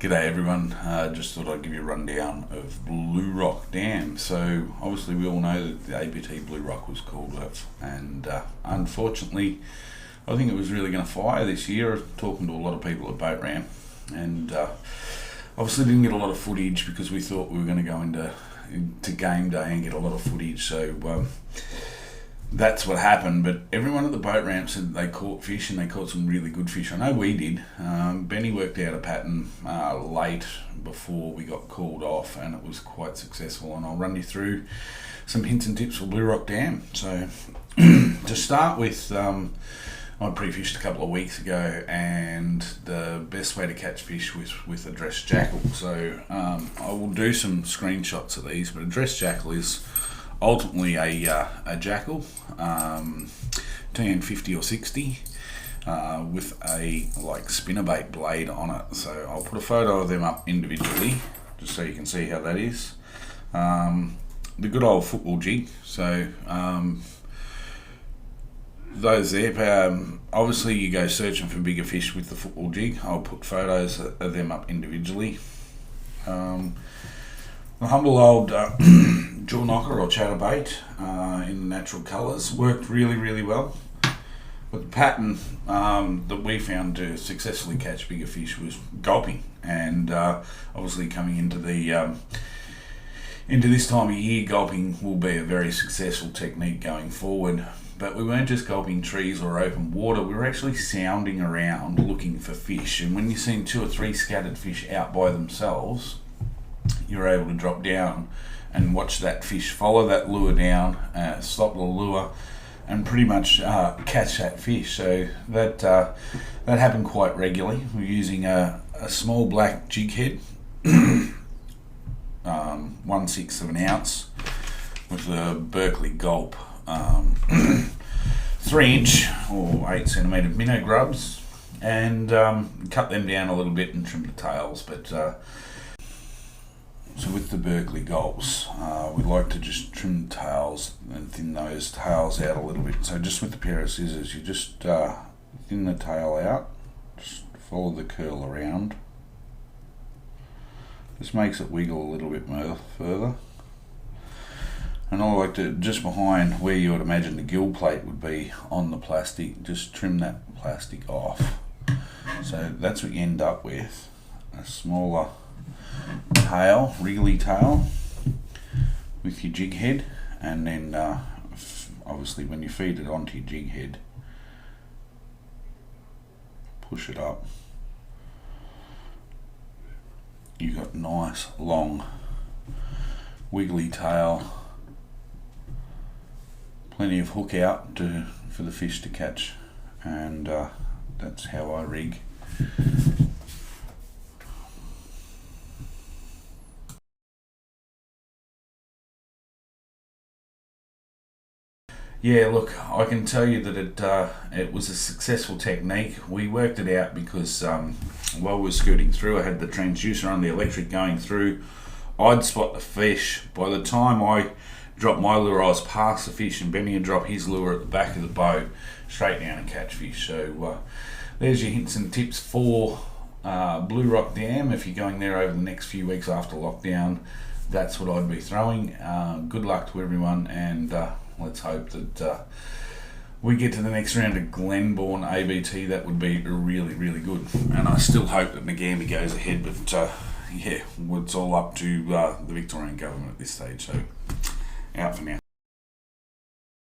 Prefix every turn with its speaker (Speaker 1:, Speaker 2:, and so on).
Speaker 1: G'day everyone, just thought I'd give you a rundown of Bluerock Dam. So obviously we all know that the ABT Bluerock was called off, and unfortunately I think it was really going to fire this year. Talking to a lot of people at Boat Ramp, and obviously didn't get a lot of footage because we thought we were going to go into game day and get a lot of footage. So that's what happened, but everyone at the boat ramp said they caught fish, and they caught some really good fish. I know we did. Benny worked out a pattern late before we got called off, and it was quite successful, and I'll run you through some hints and tips for Bluerock Dam. So to start with, I pre-fished a couple of weeks ago, and the best way to catch fish was with a dressed jackal. So I will do some screenshots of these, but a dressed jackal is ultimately a jackal, TN50 or 60, with a spinnerbait blade on it. So I'll put a photo of them up individually just so you can see how that is. The good old football jig. So those there, obviously you go searching for bigger fish with the football jig. I'll put photos of them up individually. The humble old jaw knocker or chatterbait in natural colours worked really well. But the pattern that we found to successfully catch bigger fish was gulping, and obviously coming into the into this time of year, gulping will be a very successful technique going forward. But we weren't just gulping trees or open water, we were actually sounding around looking for fish. And when you're seeing 2 or 3 scattered fish out by themselves, you're able to drop down and watch that fish follow that lure down, stop the lure, and pretty much catch that fish. So that happened quite regularly. We're using a small black jig head, 1/6 of an ounce, with a Berkeley Gulp 3-inch or 8 centimetre minnow grubs, and cut them down a little bit and trim the tails. But so with the Berkeley Gulps, we like to just trim the tails and thin those tails out a little bit. So just with the pair of scissors, you just thin the tail out, just follow the curl around. This makes it wiggle a little bit more further. And I like to, just behind where you would imagine the gill plate would be on the plastic, just trim that plastic off. So that's what you end up with, a smaller tail, wriggly tail, with your jig head. And then obviously when you feed it onto your jig head, push it up, you've got nice long wiggly tail, plenty of hook out for the fish to catch. And that's how I rig. Yeah, look, I can tell you that it was a successful technique. We worked it out because while we were scooting through, I had the transducer on the electric going through. I'd spot the fish. By the time I dropped my lure, I was past the fish, and Benny would drop his lure at the back of the boat, straight down and catch fish. So there's your hints and tips for Bluerock Dam. If you're going there over the next few weeks after lockdown, that's what I'd be throwing. Good luck to everyone, and let's hope that we get to the next round of Glenbourne ABT. That would be really good. And I still hope that Nagambie goes ahead, but yeah, it's all up to the Victorian government at this stage. So out for now.